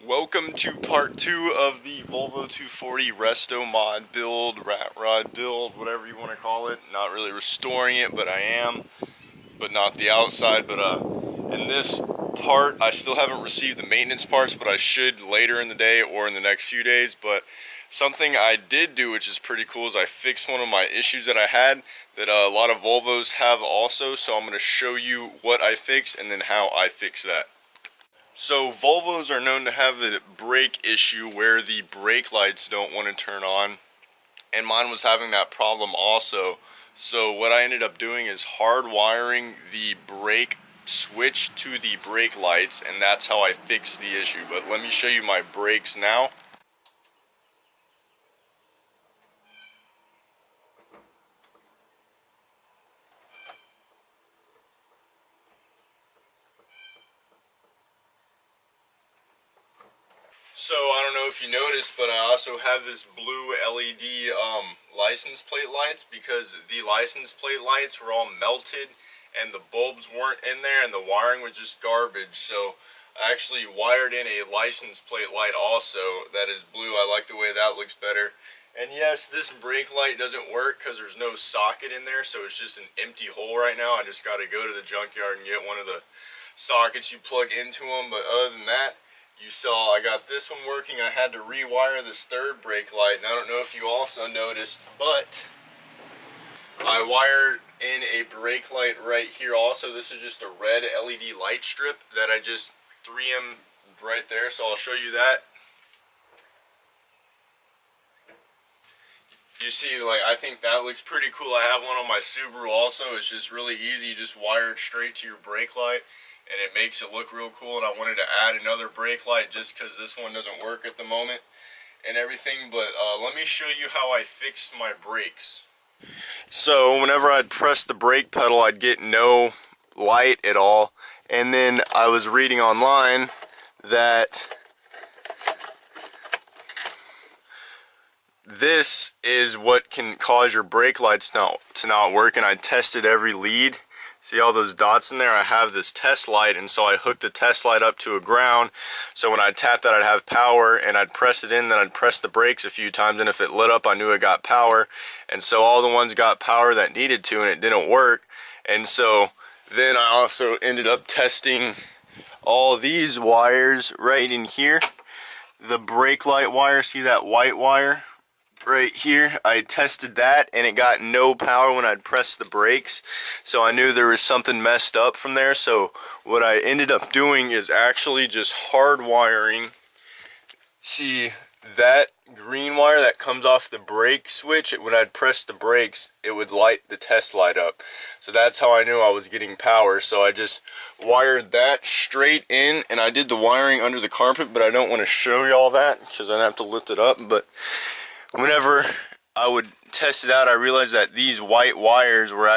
Welcome to part 2 of the Volvo 240 Restomod build, rat rod build, whatever you want to call it. Not really restoring it, but I am, but not the outside. But in this part, I still haven't received the maintenance parts, but I should later in the day or in the next few days. But something I did do, which is pretty cool, is I fixed one of my issues that I had that a lot of Volvos have also. So I'm going to show you what I fixed and then how I fixed that. So Volvos are known to have a brake issue where the brake lights don't want to turn on, and mine was having that problem also. So what I ended up doing is hardwiring the brake switch to the brake lights, and that's how I fixed the issue. But let me show you my brakes now. So I don't know if you noticed, but I also have this blue LED license plate lights because the license plate lights were all melted and the bulbs weren't in there and the wiring was just garbage. So I actually wired in a license plate light also that is blue. I like the way that looks better. And yes, this brake light doesn't work because there's no socket in there, so it's just an empty hole right now. I just got to go to the junkyard and get one of the sockets you plug into them. But other than that, you saw I got this one working. I had to rewire this third brake light, and I don't know if you also noticed, but I wired in a brake light right here also. This is just a red LED light strip that I just 3M right there, so I'll show you that. You see, like, I think that looks pretty cool. I have one on my Subaru also. It's just really easy. You just wire it straight to your brake light, and it makes it look real cool. And I wanted to add another brake light just because this one doesn't work at the moment and everything. But let me show you how I fixed my brakes. So whenever I'd press the brake pedal, I'd get no light at all. And then I was reading online that this is what can cause your brake lights to not work. And I tested every lead. See all those dots in there? I have this test light, and so I hooked the test light up to a ground, so when I'd tap that I'd have power, and I'd press it in, then I'd press the brakes a few times, and if it lit up I knew it got power. And so all the ones got power that needed to, and it didn't work. And so then I also ended up testing all these wires right in here. The brake light wire, see that white wire right here? I tested that and it got no power when I'd press the brakes, so I knew there was something messed up from there. So what I ended up doing is actually just hardwiring. See that green wire that comes off the brake switch? When I'd press the brakes, it would light the test light up. So that's how I knew I was getting power. So I just wired that straight in, and I did the wiring under the carpet, but I don't want to show you all that because I'd have to lift it up. But whenever I would test it out, I realized that these white wires were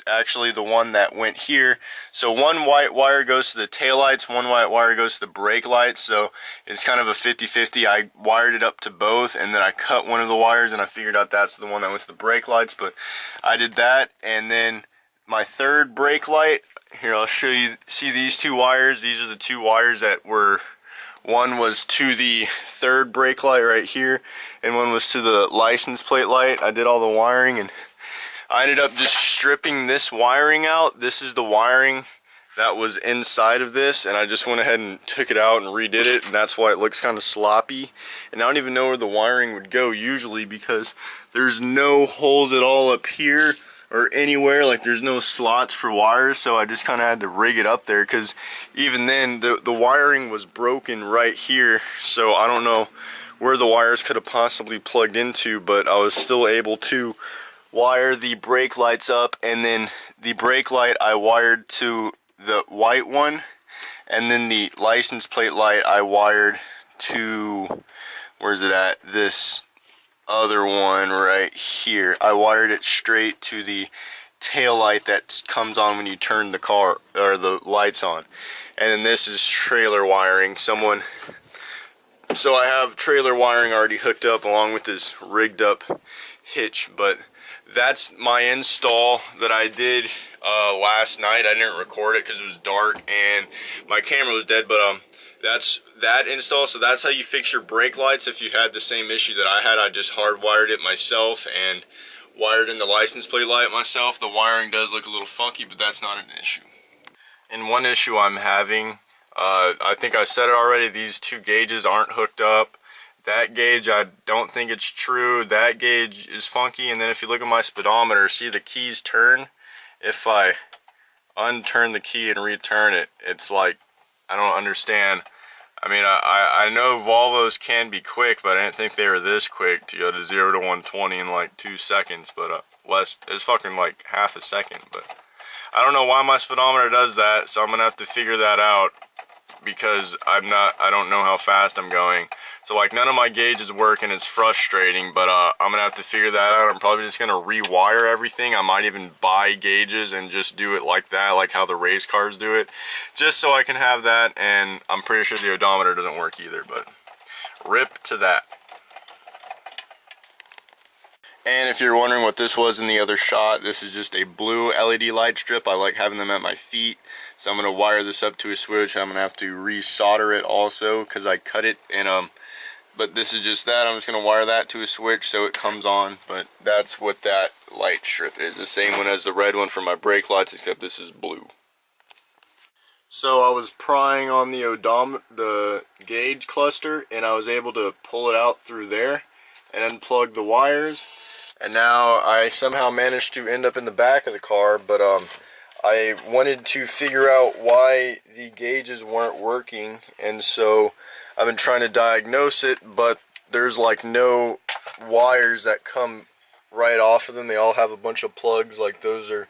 actually the one that went here. So one white wire goes to the taillights, one white wire goes to the brake lights. So it's kind of a 50-50. I wired it up to both, and then I cut one of the wires, and I figured out that's the one that went to the brake lights. But I did that, and then my third brake light, here I'll show you. See these two wires? These are the two wires that were, one was to the third brake light right here, and one was to the license plate light. I did all the wiring, and I ended up just stripping this wiring out. This is the wiring that was inside of this, and I just went ahead and took it out and redid it, and that's why it looks kind of sloppy. And I don't even know where the wiring would go usually, because there's no holes at all up here or anywhere. Like, there's no slots for wires, so I just kind of had to rig it up there, because even then the wiring was broken right here. So I don't know where the wires could have possibly plugged into, but I was still able to wire the brake lights up. And then the brake light I wired to the white one, and then the license plate light I wired to, where's it at, this other one right here. I wired it straight to the tail light that comes on when you turn the car or the lights on. And then this is trailer wiring. So I have trailer wiring already hooked up along with this rigged up hitch. But that's my install that I did last night. I didn't record it because it was dark and my camera was dead, but That's that install. So that's how you fix your brake lights. If you had the same issue that I had, I just hardwired it myself and wired in the license plate light myself. The wiring does look a little funky, but that's not an issue. And one issue I'm having, I think I said it already, these two gauges aren't hooked up. That gauge, I don't think it's true. That gauge is funky. And then if you look at my speedometer, see the keys turn? If I unturn the key and return it, it's like, I don't understand. I mean, I know Volvos can be quick, but I didn't think they were this quick to go to 0 to 120 in like 2 seconds. But less, it's fucking like half a second. But I don't know why my speedometer does that, so I'm gonna have to figure that out because I don't know how fast I'm going. So like none of my gauges work and it's frustrating, but I'm gonna have to figure that out. I'm probably just gonna rewire everything. I might even buy gauges and just do it like that, like how the race cars do it, just so I can have that. And I'm pretty sure the odometer doesn't work either, but rip to that. And if you're wondering what this was in the other shot, this is just a blue LED light strip. I like having them at my feet, so I'm gonna wire this up to a switch. I'm gonna have to re-solder it also because I cut it in but this is just that. I'm just gonna wire that to a switch so it comes on. But that's what that light strip is. The same one as the red one for my brake lights, except this is blue. So I was prying on the gauge cluster, and I was able to pull it out through there and unplug the wires. And now I somehow managed to end up in the back of the car, but I wanted to figure out why the gauges weren't working, and so I've been trying to diagnose it, but there's like no wires that come right off of them. They all have a bunch of plugs. Like those are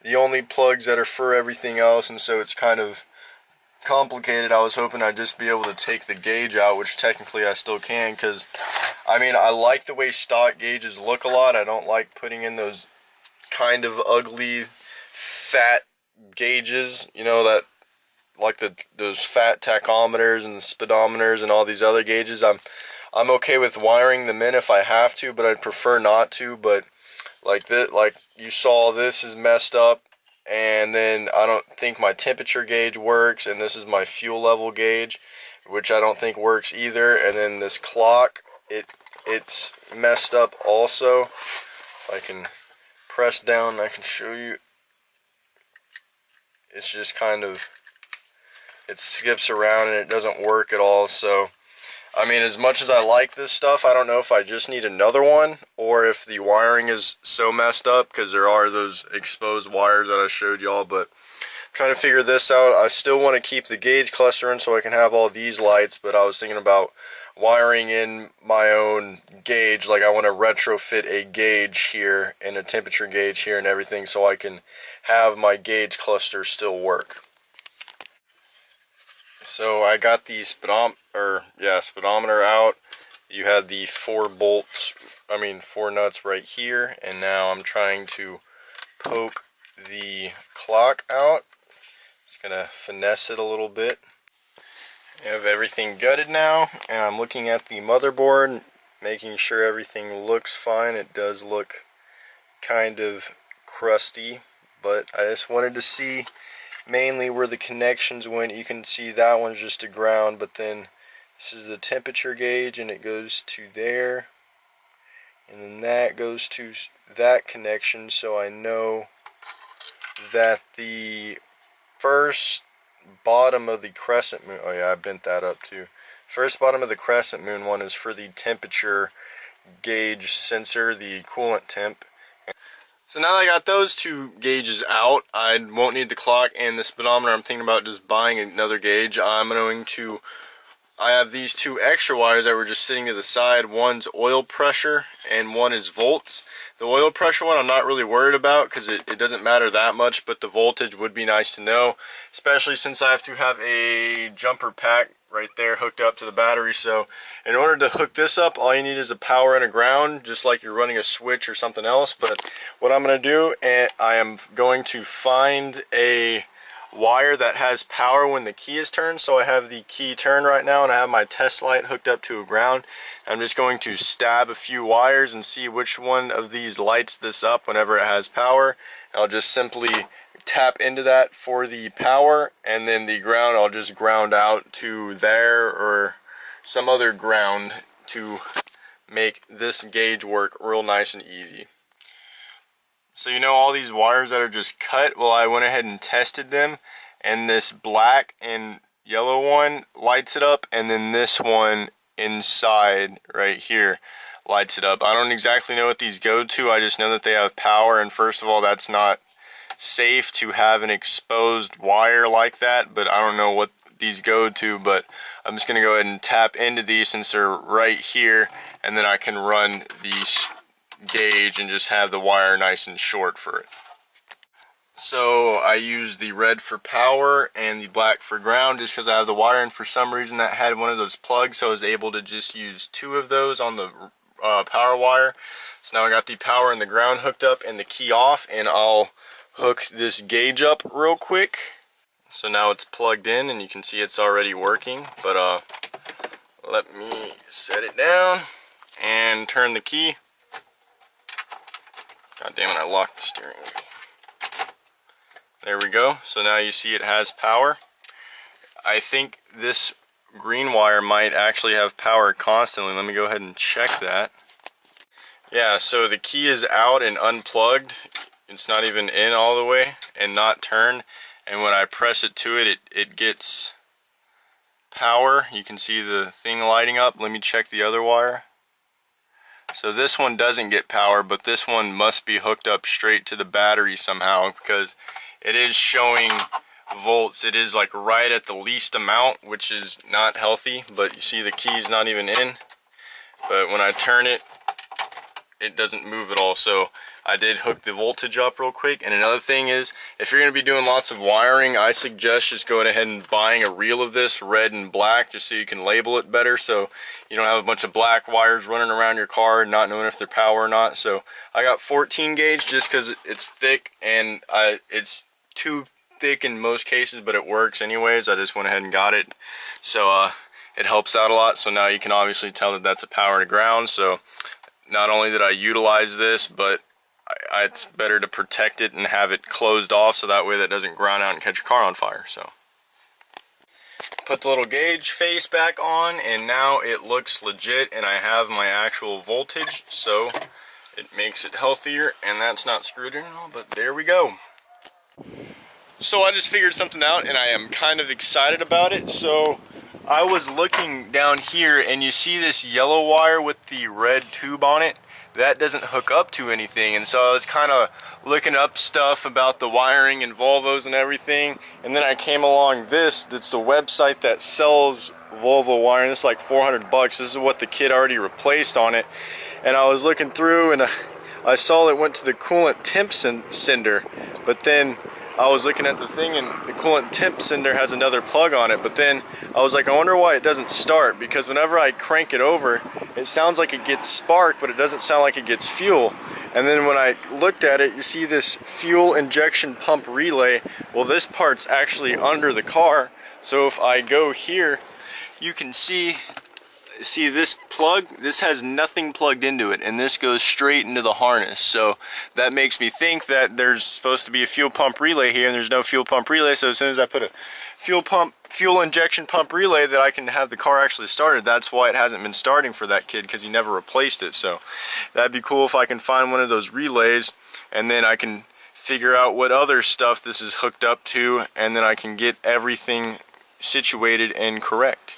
the only plugs that are for everything else, and so it's kind of complicated. I was hoping I'd just be able to take the gauge out, which technically I still can, because I mean, I like the way stock gauges look a lot. I don't like putting in those kind of ugly fat gauges, you know, that like those fat tachometers and the speedometers and all these other gauges. I'm okay with wiring them in if I have to, but I'd prefer not to. But like this, like you saw, this is messed up, and then I don't think my temperature gauge works, and this is my fuel level gauge, which I don't think works either. And then this clock, it's messed up also. If I can press down, I can show you. It's just kind of, it skips around and it doesn't work at all. So I mean, as much as I like this stuff, I don't know if I just need another one or if the wiring is so messed up, because there are those exposed wires that I showed y'all. But I'm trying to figure this out. I still want to keep the gauge cluster in so I can have all these lights, but I was thinking about wiring in my own gauge. Like I want to retrofit a gauge here and a temperature gauge here and everything, so I can have my gauge cluster still work. So I got the speedometer out. You had the 4 nuts right here, and now I'm trying to poke the clock out. Just gonna finesse it a little bit. I have everything gutted now, and I'm looking at the motherboard, making sure everything looks fine. It does look kind of crusty, but I just wanted to see mainly where the connections went. You can see that one's just a ground, but then this is the temperature gauge, and it goes to there, and then that goes to that connection. So I know that the first bottom of the crescent moon, oh yeah, I bent that up too. First bottom of the crescent moon one is for the temperature gauge sensor, the coolant temp. So now that I got those 2 gauges out, I won't need the clock and the speedometer. I'm thinking about just buying another gauge. I have these 2 extra wires that were just sitting to the side. One's oil pressure and one is volts. The oil pressure one I'm not really worried about because it doesn't matter that much, but the voltage would be nice to know, especially since I have to have a jumper pack right there hooked up to the battery. So in order to hook this up, all you need is a power and a ground, just like you're running a switch or something else. But what I'm going to do, I am going to find a wire that has power when the key is turned. So I have the key turned right now, and I have my test light hooked up to a ground. I'm just going to stab a few wires and see which one of these lights this up whenever it has power. I'll just simply tap into that for the power, and then the ground I'll just ground out to there or some other ground to make this gauge work real nice and easy. So you know all these wires that are just cut, well, I went ahead and tested them, and this black and yellow one lights it up, and then this one inside right here lights it up. I don't exactly know what these go to, I just know that they have power, and first of all, that's not safe to have an exposed wire like that, but I don't know what these go to, but I'm just gonna go ahead and tap into these since they're right here, and then I can run these gauge and just have the wire nice and short for it. So I used the red for power and the black for ground just because I have the wire, and for some reason that had one of those plugs, so I was able to just use 2 of those on the power wire. So now I got the power and the ground hooked up and the key off, and I'll hook this gauge up real quick. So now it's plugged in and you can see it's already working, but let me set it down and turn the key. God damn it, I locked the steering wheel. There we go. So now you see it has power. I think this green wire might actually have power constantly. Let me go ahead and check that. Yeah, so the key is out and unplugged. It's not even in all the way and not turned. And when I press it to it, it gets power. You can see the thing lighting up. Let me check the other wire. So this one doesn't get power, but this one must be hooked up straight to the battery somehow, because it is showing volts. It is like right at the least amount, which is not healthy, but you see the key's not even in. But when I turn it, it doesn't move at all. So I did hook the voltage up real quick. And another thing is, if you're going to be doing lots of wiring, I suggest just going ahead and buying a reel of this, red and black, just so you can label it better, so you don't have a bunch of black wires running around your car and not knowing if they're power or not. So I got 14 gauge just because it's thick, and it's too thick in most cases, but it works anyways. I just went ahead and got it, so it helps out a lot. So now you can obviously tell that that's a power to ground. So not only did I utilize this, but it's better to protect it and have it closed off, so that way that doesn't ground out and catch your car on fire. So put the little gauge face back on, and now it looks legit, and I have my actual voltage, so it makes it healthier, and that's not screwed in at all, but there we go. So I just figured something out, and I am kind of excited about it. So I was looking down here, and you see this yellow wire with the red tube on it? That doesn't hook up to anything, and so I was kind of looking up stuff about the wiring and Volvos and everything, and then I came along this. That's the website that sells Volvo wiring. It's like 400 bucks. This is what the kid already replaced on it, and I was looking through, and I saw it went to the coolant temp sender, but then I was looking at the thing, and the coolant temp sender has another plug on it, but then I was like, I wonder why it doesn't start, because whenever I crank it over, it sounds like it gets spark, but it doesn't sound like it gets fuel. And then when I looked at it, you see this fuel injection pump relay. Well, this part's actually under the car, so if I go here, you can see this plug, this has nothing plugged into it, and this goes straight into the harness. So that makes me think that there's supposed to be a fuel pump relay here, and there's no fuel pump relay. So as soon as I put a fuel injection pump relay, that I can have the car actually started. That's why it hasn't been starting for that kid, because he never replaced it. So that'd be cool if I can find one of those relays, and then I can figure out what other stuff this is hooked up to, and then I can get everything situated and correct.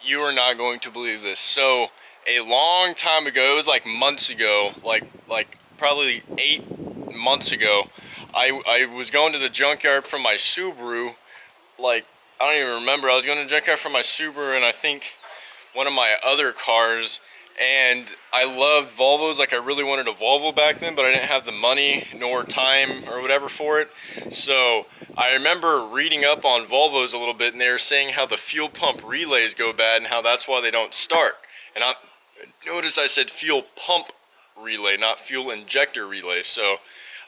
You are not going to believe this. So a long time ago, it was like months ago, like probably 8 months ago, I was going to the junkyard for my Subaru. Like, I don't even remember. I was going to the junkyard for my Subaru, and I think one of my other cars, and I loved Volvos. Like, I really wanted a Volvo back then, but I didn't have the money nor time or whatever for it. So I remember reading up on Volvos a little bit, and they were saying how the fuel pump relays go bad and how that's why they don't start. And I noticed I said fuel pump relay, not fuel injector relay. So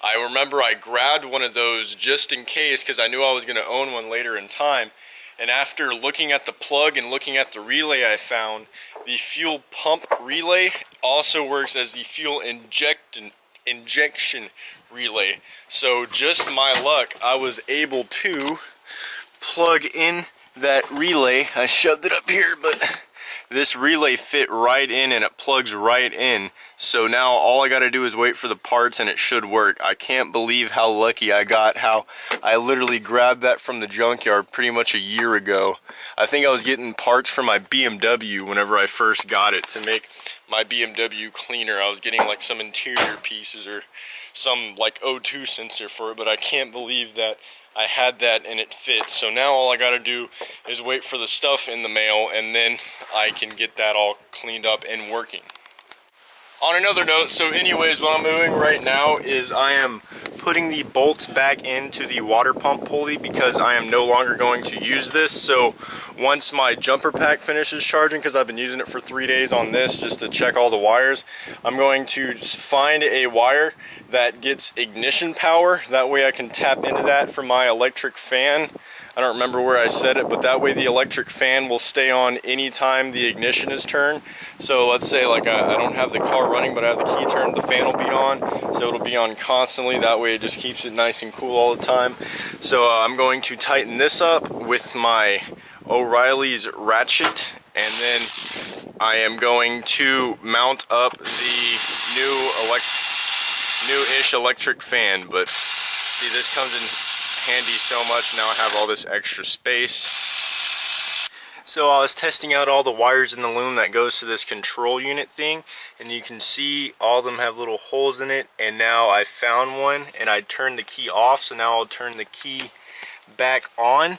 I remember I grabbed one of those just in case, because I knew I was going to own one later in time. And after looking at the plug and looking at the relay, I found the fuel pump relay also works as the fuel injection relay. So just my luck, I was able to plug in that relay. I shoved it up here, but this relay fit right in and it plugs right in. So now all I got to do is wait for the parts and it should work. I can't believe how lucky I got, how I literally grabbed that from the junkyard pretty much a year ago. I think I was getting parts for my BMW whenever I first got it to make my BMW cleaner. I was getting like some interior pieces or some like O2 sensor for it, but I can't believe that I had that and it fits. So now all I gotta do is wait for the stuff in the mail and then I can get that all cleaned up and working. On another note, so anyways, what I'm doing right now is I am putting the bolts back into the water pump pulley because I am no longer going to use this. So once my jumper pack finishes charging, because I've been using it for 3 days on this just to check all the wires, I'm going to find a wire that gets ignition power. That way I can tap into that for my electric fan. I don't remember where I said it, but that way the electric fan will stay on anytime the ignition is turned. So let's say like I don't have the car running, but I have the key turned, the fan will be on. So it'll be on constantly. That way it just keeps it nice and cool all the time. So I'm going to tighten this up with my O'Reilly's ratchet. And then I am going to mount up the new-ish electric fan. But see, this comes in handy so much. Now I have all this extra space. So I was testing out all the wires in the loom that goes to this control unit thing, and you can see all of them have little holes in it, and now I found one and I turned the key off. So now I'll turn the key back on.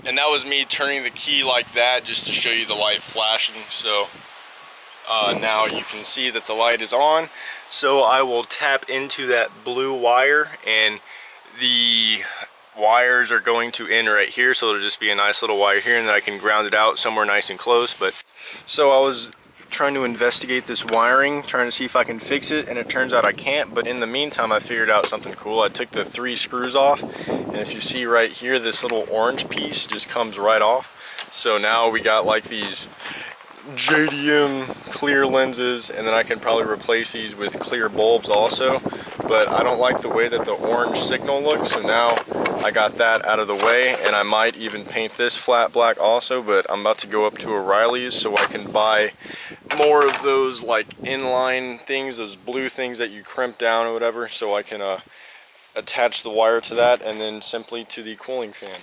And that was me turning the key like that just to show you the light flashing. So now you can see that the light is on. So I will tap into that blue wire, and the wires are going to end right here. So it'll just be a nice little wire here, and then I can ground it out somewhere nice and close. But so I was trying to investigate this wiring, trying to see if I can fix it, and it turns out I can't. But in the meantime, I figured out something cool. I took the 3 screws off, and if you see right here, this little orange piece just comes right off. So now we got like these JDM clear lenses, and then I can probably replace these with clear bulbs also. But I don't like the way that the orange signal looks, so now I got that out of the way, and I might even paint this flat black also. But I'm about to go up to O'Reilly's so I can buy more of those like inline things, those blue things that you crimp down or whatever, so I can attach the wire to that and then simply to the cooling fan.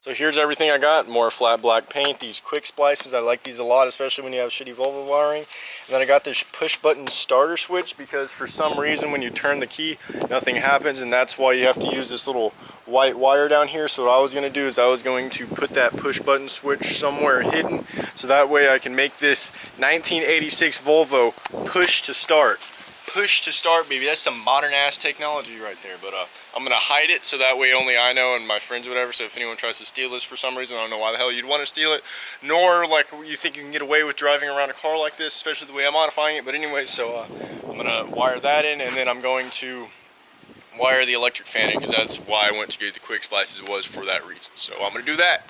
So here's everything I got. More flat black paint, these quick splices, I like these a lot, especially when you have shitty Volvo wiring. And then I got this push button starter switch because for some reason when you turn the key, nothing happens, and that's why you have to use this little white wire down here. So what I was going to do is I was going to put that push button switch somewhere hidden, so that way I can make this 1986 Volvo push to start. Push to start, baby. That's some modern ass technology right there. But I'm gonna hide it so that way only I know and my friends or whatever. So if anyone tries to steal this for some reason, I don't know why the hell you'd want to steal it, nor like you think you can get away with driving around a car like this, especially the way I'm modifying it. But anyway, so I'm gonna wire that in, and then I'm going to wire the electric fan in, because that's why I went to get the quick splices, was for that reason. So I'm gonna do that.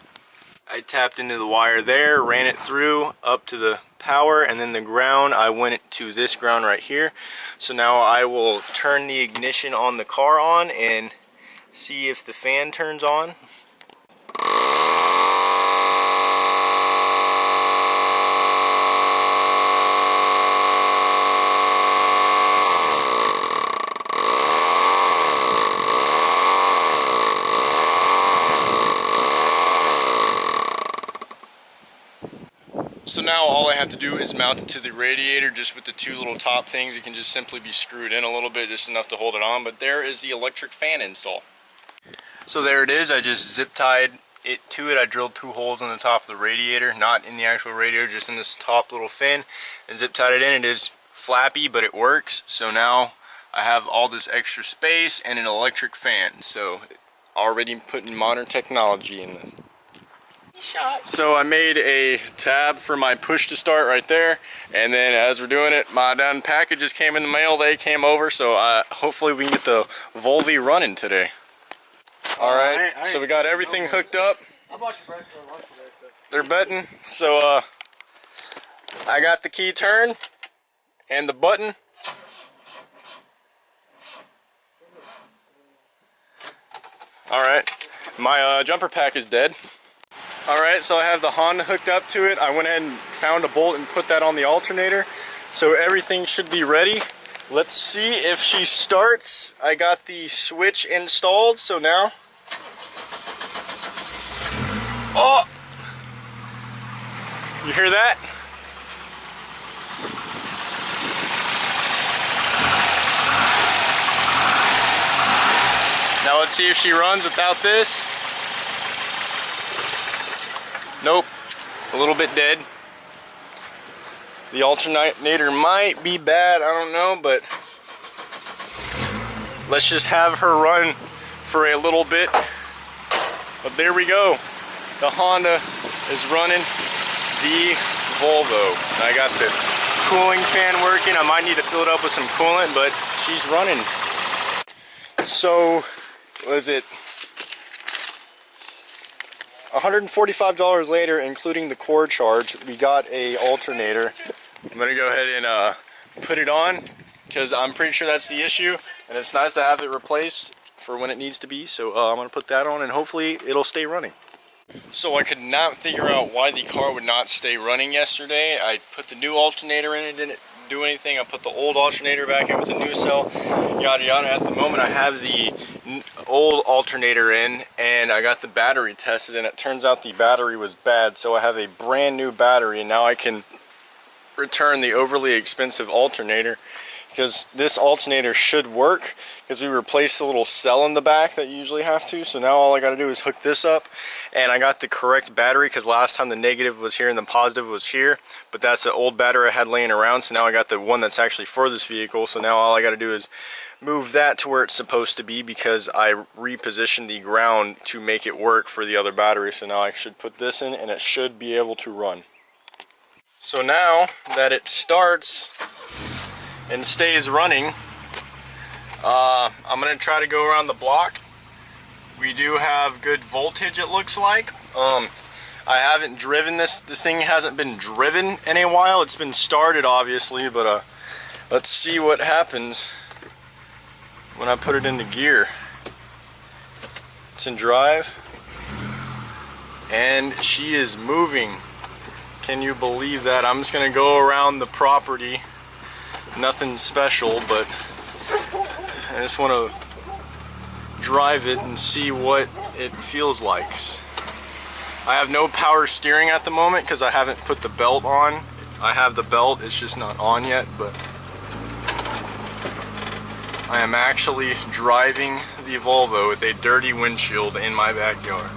I tapped into the wire there, ran it through up to the power, and then the ground, I went to this ground right here. So now I will turn the ignition on the car on and see if the fan turns on. So now all I have to do is mount it to the radiator just with the 2 little top things. It can just simply be screwed in a little bit, just enough to hold it on. But there is the electric fan install. So there it is. I just zip tied it to it. I drilled 2 holes in the top of the radiator, not in the actual radiator, just in this top little fin, and zip tied it in. It is flappy, but it works. So now I have all this extra space and an electric fan. So already putting modern technology in this. So I made a tab for my push to start right there, and then as we're doing it, my done packages came in the mail. They came over, so hopefully we can get the Volvo running today. All right, so we got everything hooked up. I bought you breakfast for lunch today, so. They're betting. So I got the key turn and the button. Alright, my jumper pack is dead. Alright, so I have the Honda hooked up to it. I went ahead and found a bolt and put that on the alternator. So everything should be ready. Let's see if she starts. I got the switch installed, so now... Oh! You hear that? Now let's see if she runs without this. Nope, a little bit dead. The alternator might be bad, I don't know, but let's just have her run for a little bit. But there we go. The Honda is running the Volvo. I got the cooling fan working. I might need to fill it up with some coolant, but she's running. So, what is it? $145 later, including the cord charge, we got a alternator. I'm gonna go ahead and put it on because I'm pretty sure that's the issue, and it's nice to have it replaced for when it needs to be. So I'm gonna put that on, and hopefully it'll stay running. So I could not figure out why the car would not stay running yesterday. I put the new alternator in, it didn't do anything. I put the old alternator back in with the new cell, yada yada. At the moment I have the old alternator in, and I got the battery tested, and it turns out the battery was bad. So I have a brand new battery, and now I can return the overly expensive alternator, because this alternator should work, because we replaced the little cell in the back that you usually have to. So now all I got to do is hook this up, and I got the correct battery, because last time the negative was here and the positive was here, but that's the old battery I had laying around. So now I got the one that's actually for this vehicle. So now all I got to do is move that to where it's supposed to be, because I repositioned the ground to make it work for the other battery. So now I should put this in, and it should be able to run. So now that it starts and stays running, I'm gonna try to go around the block. We do have good voltage, it looks like. I haven't driven this thing hasn't been driven in a while. It's been started obviously, but let's see what happens when I put it into gear. It's in drive, and she is moving. Can you believe that? I'm just gonna go around the property. Nothing special, but I just want to drive it and see what it feels like. I have no power steering at the moment because I haven't put the belt on. I have the belt, it's just not on yet, but I am actually driving the Volvo with a dirty windshield in my backyard.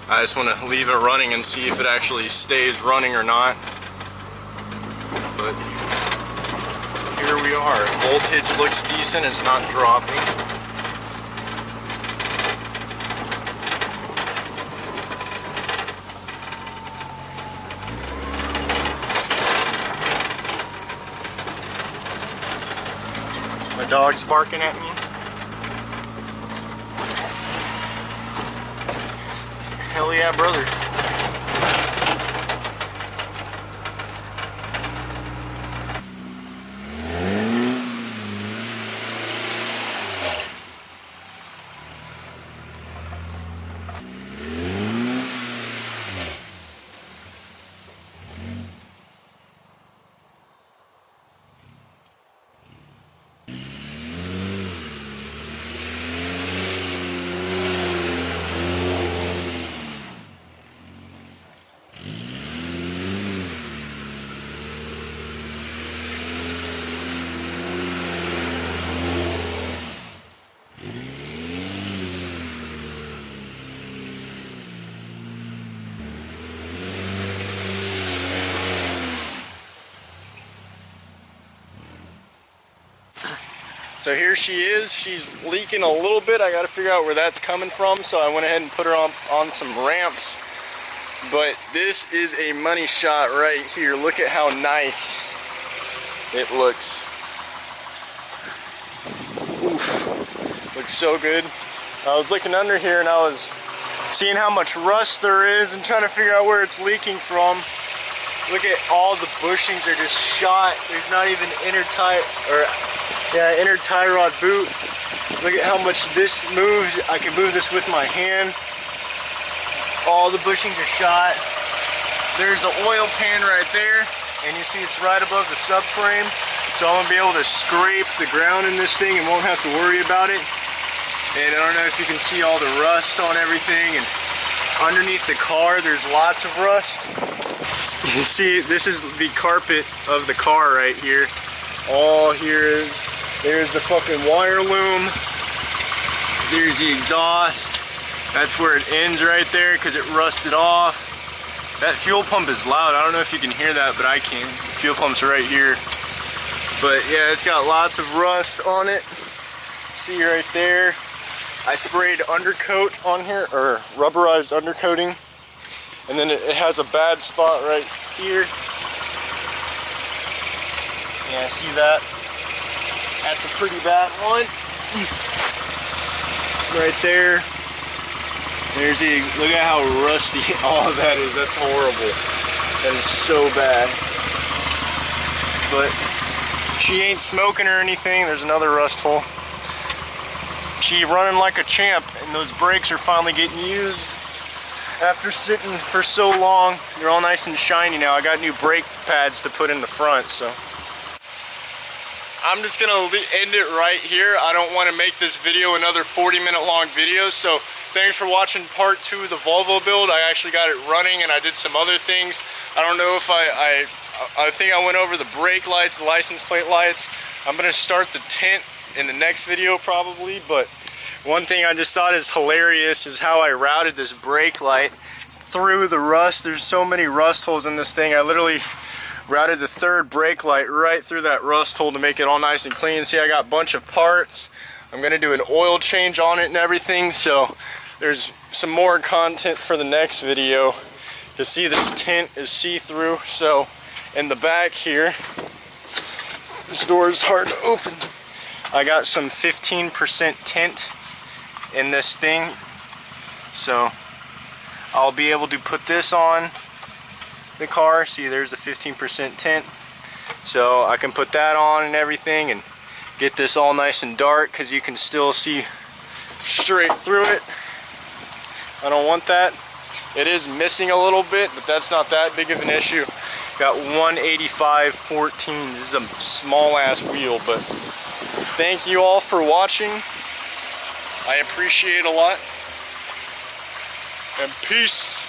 I just want to leave it running and see if it actually stays running or not. But here we are. Voltage looks decent, it's not dropping. My dog's barking at me. Hell yeah, brother. So here she is. She's leaking a little bit. I got to figure out where that's coming from. So I went ahead and put her on some ramps. But this is a money shot right here. Look at how nice it looks. Oof. Looks so good. I was looking under here and I was seeing how much rust there is and trying to figure out where it's leaking from. Look at all the bushings are just shot. There's not even inner tie rod boot. Look at how much this moves. I can move this with my hand. All the bushings are shot. There's the oil pan right there, and you see it's right above the subframe. So I'm gonna be able to scrape the ground in this thing and won't have to worry about it. And I don't know if you can see all the rust on everything, and underneath the car there's lots of rust. You see, this is the carpet of the car right here. All here is, there's the fucking wire loom. There's the exhaust. That's where it ends right there because it rusted off. That fuel pump is loud. I don't know if you can hear that, but I can. The fuel pump's right here. But yeah, it's got lots of rust on it. See right there. I sprayed undercoat on here, or rubberized undercoating. And then it has a bad spot right here. Yeah, see that? That's a pretty bad one. Right there. There's the, look at how rusty all of that is. That's horrible. That is so bad. But she ain't smoking or anything. There's another rust hole. She running like a champ, and those brakes are finally getting used. After sitting for so long, they're all nice and shiny now. I got new brake pads to put in the front, so. I'm just gonna end it right here. I don't wanna make this video another 40-minute long video, so thanks for watching part 2 of the Volvo build. I actually got it running and I did some other things. I don't know if I think I went over the brake lights, the license plate lights. I'm gonna start the tint in the next video probably, but one thing I just thought is hilarious is how I routed this brake light through the rust. There's so many rust holes in this thing. I literally routed the third brake light right through that rust hole to make it all nice and clean. See, I got a bunch of parts. I'm gonna do an oil change on it and everything, so there's some more content for the next video. You see this tint is see-through, so in the back here, this door is hard to open. I got some 15% tint in this thing, so I'll be able to put this on the car. See, there's the 15% tint, so I can put that on and everything and get this all nice and dark because you can still see straight through it. I don't want that. It is missing a little bit, but that's not that big of an issue. Got 185/14. This is a small ass wheel, but thank you all for watching. I appreciate it a lot. And peace.